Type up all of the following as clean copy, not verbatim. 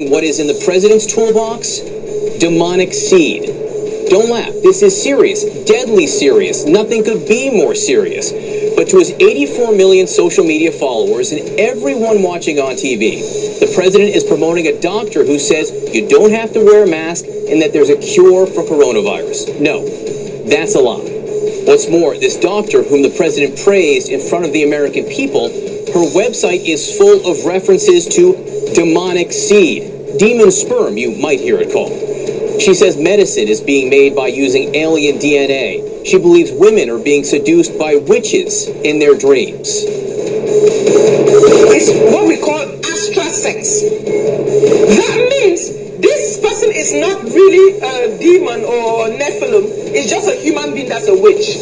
What is in the president's toolbox? Demonic seed. Don't laugh. This is serious, deadly serious. Nothing could be more serious. But to his 84 million social media followers and everyone watching on TV, the president is promoting a doctor who says you don't have to wear a mask and that there's a cure for coronavirus. No, that's a lie. What's more, this doctor, whom the president praised in front of the American people, her website is full of references to demonic seed, demon sperm, you might hear it called. She says medicine is being made by using alien DNA. She believes women are being seduced by witches in their dreams. It's what we call astral sex. That means this person is not really a demon or a Nephilim. It's just a human being that's a witch.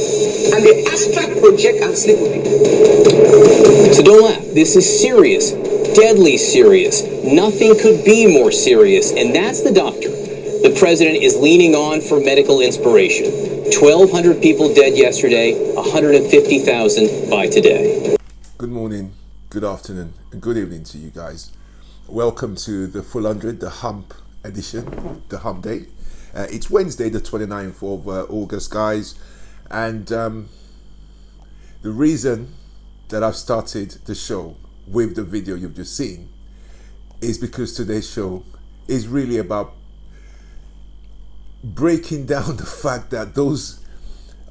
And they astral project and sleep with people. So don't laugh. This is serious, deadly serious. Nothing could be more serious, and that's the doctor the president is leaning on for medical inspiration. 1,200 people dead yesterday, 150,000 by today. Good morning, good afternoon, and good evening to you guys. Welcome to the Full 100, the Hump edition, the Hump Day. It's Wednesday, the 29th of August, guys. And the reason that I've started the show with the video you've just seen is because today's show is really about breaking down the fact that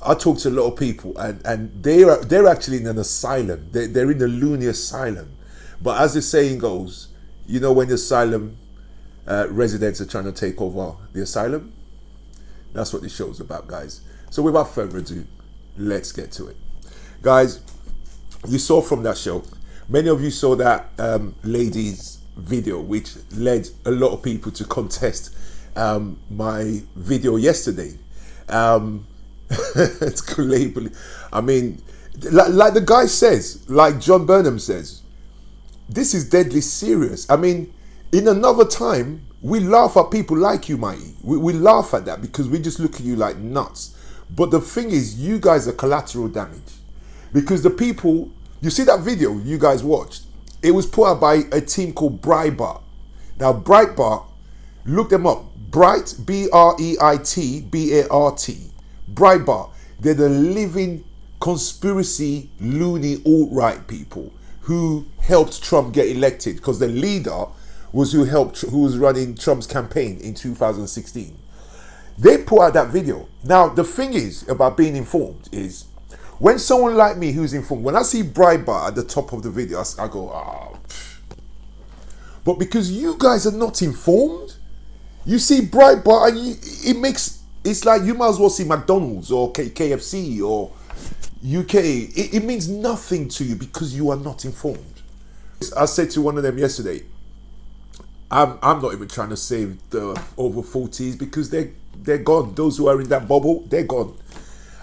I talk to a lot of people and they're actually in an asylum. They're in a loony asylum. But as the saying goes, you know, when the asylum residents are trying to take over the asylum, that's what this show's about, guys. So without further ado, let's get to it. Guys, you saw from that show, many of you saw that lady's video, which led a lot of people to contest my video yesterday. It's labeling. I mean, like the guy says, like John Burnham says, this is deadly serious. I mean, in another time, we laugh at people like you, Mighty. We laugh at that because we just look at you like nuts. But the thing is, you guys are collateral damage. Because the people, you see that video you guys watched, it was put out by a team called Breitbart. Now, Breitbart, look them up. Bright, B-R-E-I-T-B-A-R-T. Breitbart. They're the living conspiracy, loony, alt-right people who helped Trump get elected because the leader was who was running Trump's campaign in 2016. They put out that video. Now, the thing is about being informed is when someone like me who's informed, when I see Breitbart at the top of the video, I go, oh. But because you guys are not informed, you see Breitbart and it's like you might as well see McDonald's or KFC or UK. It means nothing to you because you are not informed. I said to one of them yesterday, I'm not even trying to save the over 40s because they're gone. Those who are in that bubble, they're gone.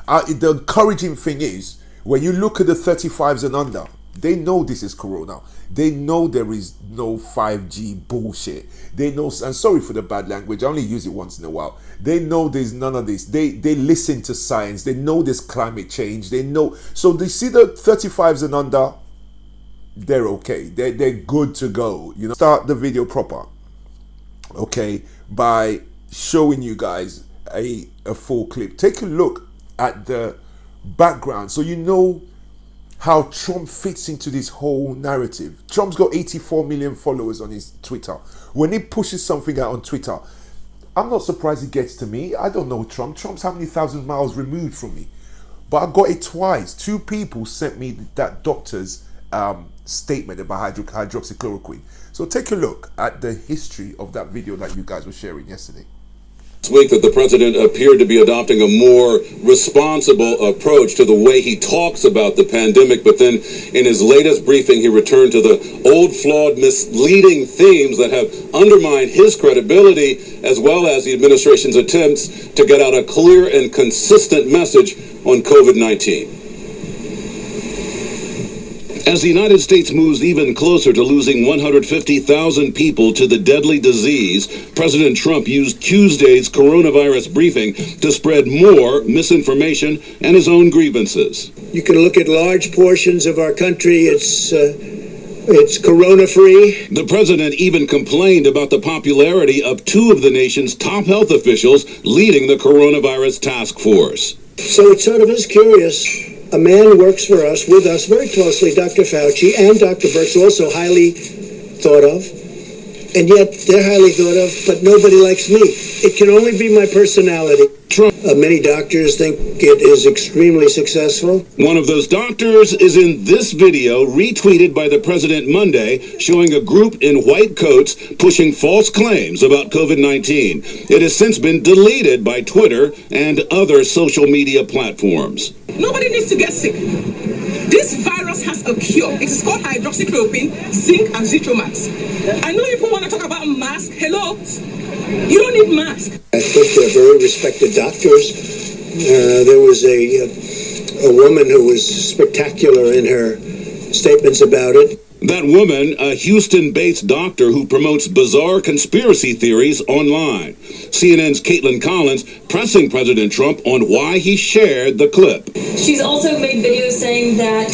The encouraging thing is when you look at the 35s and under, they know this is Corona. They know there is no 5G bullshit. They know, and sorry for the bad language, I only use it once in a while. They know there's none of this. They listen to science. They know there's climate change. They know. So they see the 35s and under, they're okay. They're good to go. You know, start the video proper, okay, by showing you guys a full clip. Take a look at the background so you know how Trump fits into this whole narrative. Trump's got 84 million followers on his Twitter. When he pushes something out on Twitter, I'm not surprised it gets to me. I don't know Trump. Trump's how many thousand miles removed from me? But I got it twice. Two people sent me that doctor's statement about hydroxychloroquine. So take a look at the history of that video that you guys were sharing yesterday. This week that the president appeared to be adopting a more responsible approach to the way he talks about the pandemic, but then in his latest briefing he returned to the old, flawed, misleading themes that have undermined his credibility as well as the administration's attempts to get out a clear and consistent message on COVID-19. As the United States moves even closer to losing 150,000 people to the deadly disease, President Trump used Tuesday's coronavirus briefing to spread more misinformation and his own grievances. You can look at large portions of our country. It's It's corona-free. The president even complained about the popularity of two of the nation's top health officials leading the coronavirus task force. So it sort of is curious. A man works for us, with us very closely, Dr. Fauci and Dr. Birx, also highly thought of. And yet they're highly thought of, but nobody likes me. It can only be my personality. Trump. Many doctors think it is extremely successful. One of those doctors is in this video retweeted by the president Monday, showing a group in white coats pushing false claims about COVID-19. It has since been deleted by Twitter and other social media platforms. Nobody needs to get sick. This virus has a cure. It is called hydroxychloroquine, zinc, and zithromax. I know people want to talk about masks. Hello? You don't need masks. I think they're very respected doctors. There was a woman who was spectacular in her statements about it. That woman, a Houston-based doctor who promotes bizarre conspiracy theories online. CNN's Caitlin Collins pressing President Trump on why he shared the clip. She's also made videos saying that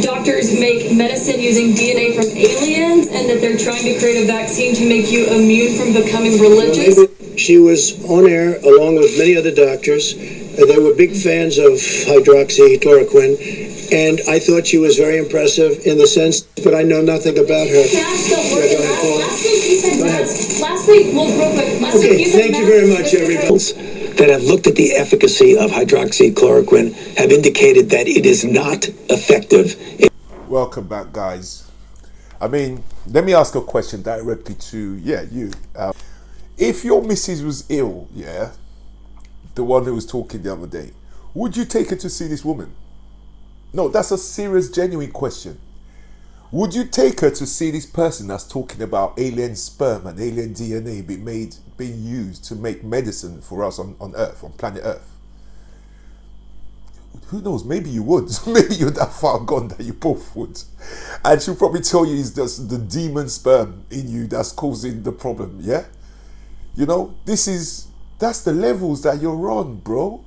doctors make medicine using DNA from aliens and that they're trying to create a vaccine to make you immune from becoming religious. She was on air along with many other doctors. They were big fans of hydroxychloroquine. And I thought she was very impressive in the sense, but I know nothing about her. Last week, real quick. Okay, thank you very much, everybody. That have looked at the efficacy of hydroxychloroquine have indicated that it is not effective. Welcome back, guys. I mean, let me ask a question directly to, you. If your missus was ill, the one who was talking the other day, would you take her to see this woman? No, that's a serious, genuine question. Would you take her to see this person that's talking about alien sperm and alien DNA being used to make medicine for us on Earth, on planet Earth? Who knows? Maybe you would. Maybe you're that far gone that you both would. And she'll probably tell you it's just the demon sperm in you that's causing the problem, yeah? You know, that's the levels that you're on, bro.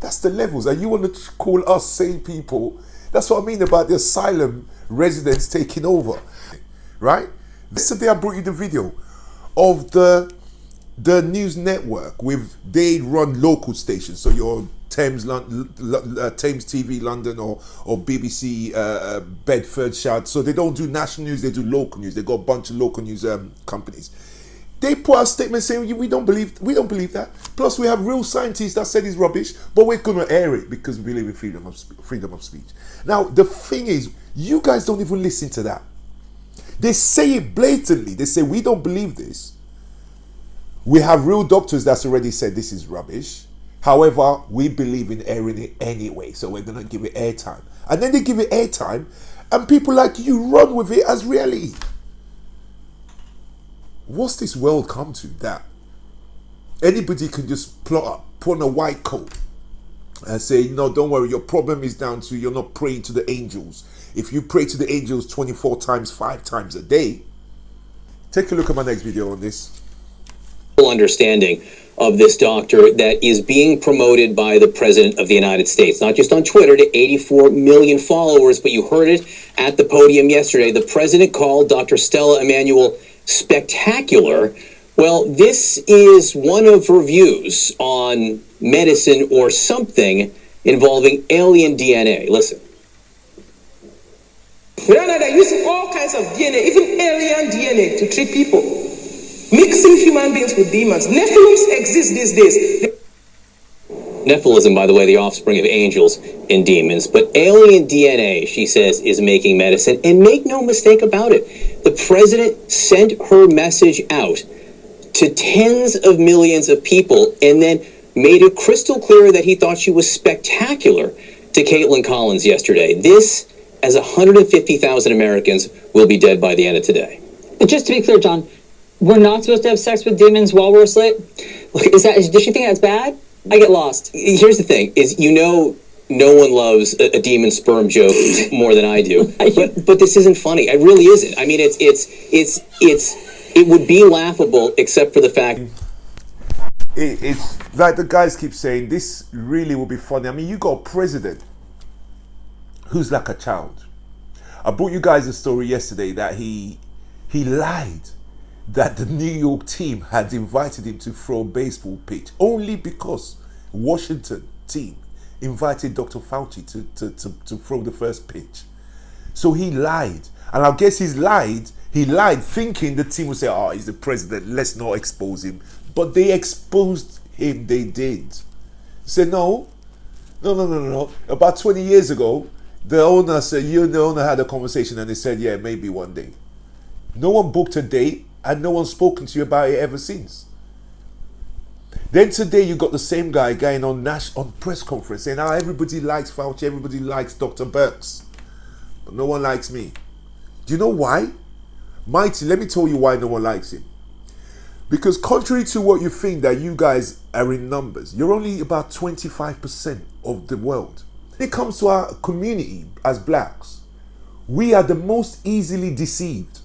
That's the levels. And you want to call us sane people? That's what I mean about the asylum residents taking over, right? Yesterday I brought you the video of the news network they run local stations. So your Thames TV London or BBC Bedfordshire. So they don't do national news, they do local news. They got a bunch of local news companies. They put out a statement saying we don't believe that. Plus, we have real scientists that said it's rubbish, but we're going to air it because we believe in freedom of speech. Now, the thing is, you guys don't even listen to that. They say it blatantly. They say we don't believe this. We have real doctors that's already said this is rubbish. However, we believe in airing it anyway, so we're going to give it airtime. And then they give it airtime, and people like you run with it as reality. What's this world come to that anybody can just put on a white coat and say, no, don't worry, your problem is down to you're not praying to the angels. If you pray to the angels 24 times, 5 times a day. Take a look at my next video on this. Understanding of this doctor that is being promoted by the President of the United States, not just on Twitter to 84 million followers, but you heard it at the podium yesterday. The President called Dr. Stella Immanuel spectacular. Well, this is one of her views on medicine or something involving alien DNA. Listen. You know, they're using all kinds of DNA, even alien DNA, to treat people. Mixing human beings with demons. Nephilims exist these days. Nephilism, by the way, the offspring of angels and demons. But alien DNA, she says, is making medicine. And make no mistake about it, the president sent her message out to tens of millions of people and then made it crystal clear that he thought she was spectacular to Caitlin Collins yesterday. This, as 150,000 Americans, will be dead by the end of today. But just to be clear, John, we're not supposed to have sex with demons while we're asleep? Does she think that's bad? I get lost. Here's the thing, is no one loves a demon sperm joke more than I do. But this isn't funny. It really isn't. I mean, it would be laughable except for the fact. It's like the guys keep saying, this really will be funny. I mean, you got a president who's like a child. I brought you guys a story yesterday that he lied that the New York team had invited him to throw a baseball pitch only because Washington team invited Dr. Fauci to throw the first pitch. So he lied. And I guess he lied thinking the team would say, oh, he's the president, let's not expose him. But they exposed him, they did. Said, no. About 20 years ago, the owner said, the owner had a conversation and they said, yeah, maybe one day. No one booked a date and no one's spoken to you about it ever since. Then today you got the same guy going on press conference saying, everybody likes Fauci, everybody likes Dr. Birx, but no one likes me. Do you know why? Mighty, let me tell you why no one likes him. Because contrary to what you think that you guys are in numbers, you're only about 25% of the world. When it comes to our community as blacks, we are the most easily deceived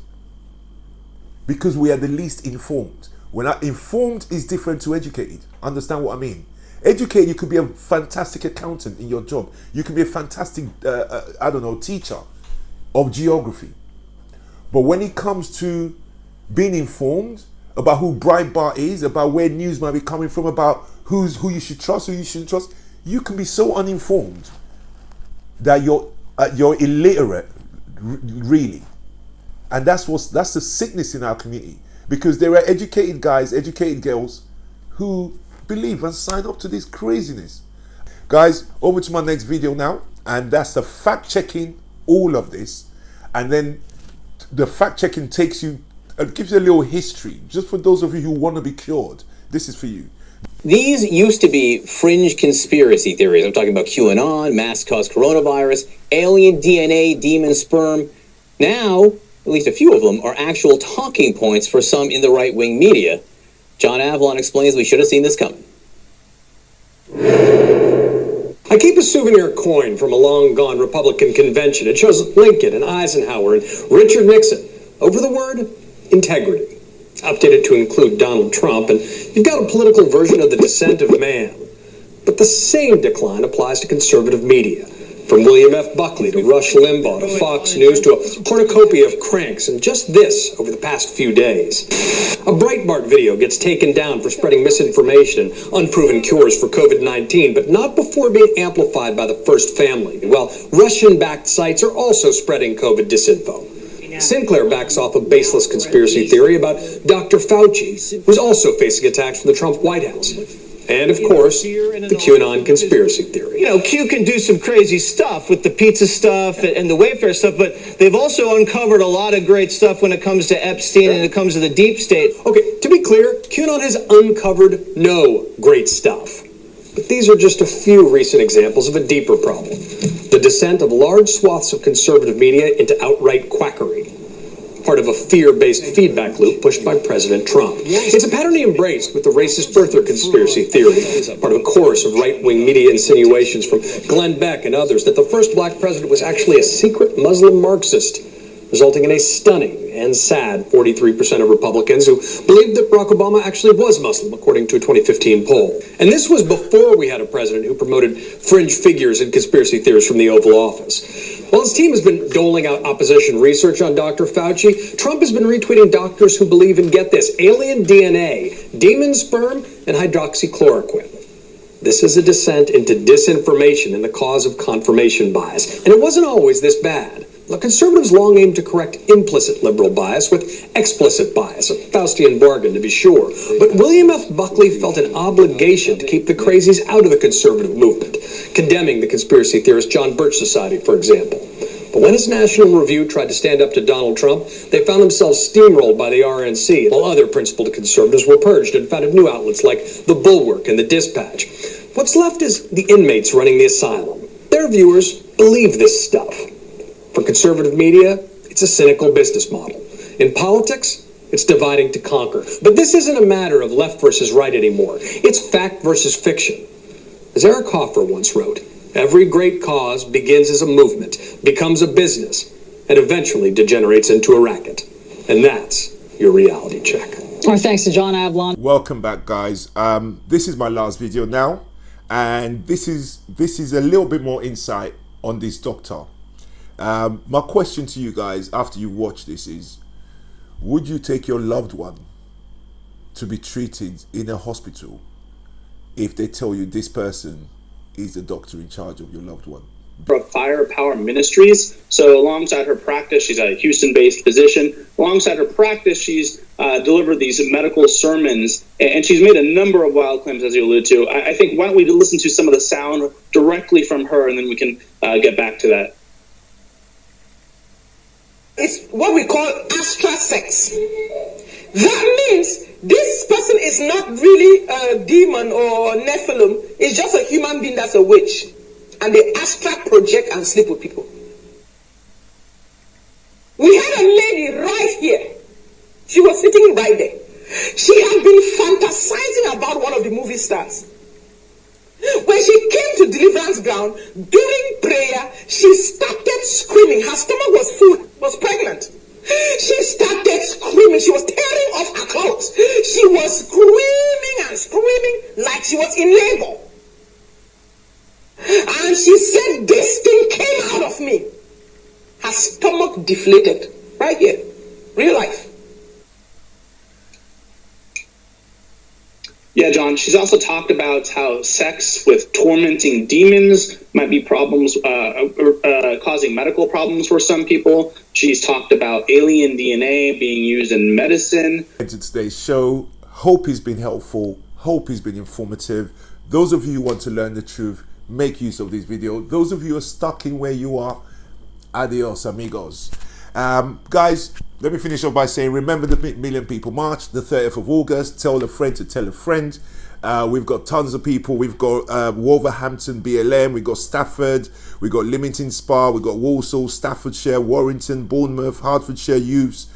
because we are the least informed. When informed is different to educated. Understand what I mean? Educated, you could be a fantastic accountant in your job. You could be a fantastic, teacher of geography. But when it comes to being informed about who Breitbart is, about where news might be coming from, about who you should trust, who you shouldn't trust, you can be so uninformed that you're illiterate, really. And that's the sickness in our community. Because there are educated guys, educated girls who believe and sign up to this craziness. Guys, over to my next video now. And that's the fact-checking all of this. And then the fact-checking gives you a little history. Just for those of you who want to be cured, this is for you. These used to be fringe conspiracy theories. I'm talking about QAnon, mass-caused coronavirus, alien DNA, demon sperm. Now, at least a few of them are actual talking points for some in the right-wing media. John Avlon explains we should have seen this coming. I keep a souvenir coin from a long-gone Republican convention. It shows Lincoln and Eisenhower and Richard Nixon over the word integrity, updated to include Donald Trump, and you've got a political version of the descent of man. But the same decline applies to conservative media. From William F. Buckley to Rush Limbaugh to Fox News to a cornucopia of cranks, and just this over the past few days. A Breitbart video gets taken down for spreading misinformation and unproven cures for COVID-19, but not before being amplified by the First Family. While Russian-backed sites are also spreading COVID disinfo. Sinclair backs off a baseless conspiracy theory about Dr. Fauci, who's also facing attacks from the Trump White House. And, of course, the QAnon conspiracy theory. You know, Q can do some crazy stuff with the pizza stuff and the Wayfair stuff, but they've also uncovered a lot of great stuff when it comes to Epstein and it comes to the deep state. Okay, to be clear, QAnon has uncovered no great stuff. But these are just a few recent examples of a deeper problem. The descent of large swaths of conservative media into outright quackery. Part of a fear-based feedback loop pushed by President Trump. It's a pattern he embraced with the racist birther conspiracy theory, part of a chorus of right-wing media insinuations from Glenn Beck and others that the first black president was actually a secret Muslim Marxist, resulting in a stunning and sad 43% of Republicans who believed that Barack Obama actually was Muslim, according to a 2015 poll. And this was before we had a president who promoted fringe figures and conspiracy theories from the Oval Office. While his team has been doling out opposition research on Dr. Fauci, Trump has been retweeting doctors who believe in, get this, alien DNA, demon sperm, and hydroxychloroquine. This is a descent into disinformation and the cause of confirmation bias. And it wasn't always this bad. The conservatives long aimed to correct implicit liberal bias with explicit bias, a Faustian bargain to be sure. But William F. Buckley felt an obligation to keep the crazies out of the conservative movement, condemning the conspiracy theorist John Birch Society, for example. But when his National Review tried to stand up to Donald Trump, they found themselves steamrolled by the RNC, while other principled conservatives were purged and founded new outlets like The Bulwark and The Dispatch. What's left is the inmates running the asylum. Their viewers believe this stuff. For conservative media, it's a cynical business model. In politics, it's dividing to conquer. But this isn't a matter of left versus right anymore. It's fact versus fiction. As Eric Hoffer once wrote, every great cause begins as a movement, becomes a business, and eventually degenerates into a racket. And that's your reality check. Our thanks to John Avlon. Welcome back, guys. This is my last video now, and this is a little bit more insight on this doctor. My question to you guys after you watch this is, would you take your loved one to be treated in a hospital if they tell you this person is the doctor in charge of your loved one? Of Firepower Ministries. So alongside her practice, she's a Houston-based physician. Alongside her practice, she's delivered these medical sermons, and she's made a number of wild claims, as you alluded to. I think, why don't we listen to some of the sound directly from her, and then we can get back to that. It's what we call astra sex. That means this person is not really a demon or Nephilim. It's just a human being that's a witch. And they astral project and sleep with people. We had a lady right here. She was sitting right there. She had been fantasizing about one of the movie stars. When she came to deliverance ground, during prayer, she started screaming. Her stomach was full, was pregnant. She started screaming. She was tearing off her clothes. She was screaming and screaming like she was in labor. And she said, this thing came out of me. Her stomach deflated. Right here. Real life. Yeah, John, she's also talked about how sex with tormenting demons might be problems, causing medical problems for some people. She's talked about alien DNA being used in medicine. To today's show, hope it's been helpful. Hope it's been informative. Those of you who want to learn the truth, make use of this video. Those of you who are stuck in where you are, adios amigos. Guys, let me finish off by saying, remember the Million People March, the 30th of August. Tell a friend to tell a friend. We've got tons of people. We've got Wolverhampton BLM, we've got Stafford, we've got Leamington Spa, we've got Walsall, Staffordshire, Warrington, Bournemouth, Hertfordshire youths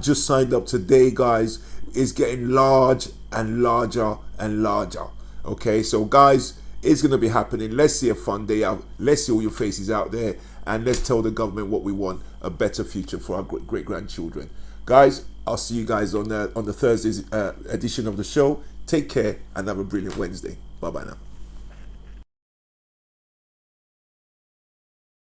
just signed up today, guys. It's getting large and larger and larger. Okay, so guys, it's going to be happening. Let's see a fun day out. Let's see all your faces out there, and let's tell the government what we want: a better future for our great grandchildren. Guys, I'll see you guys on the Thursday's edition of the show. Take care and have a brilliant Wednesday. Bye bye now.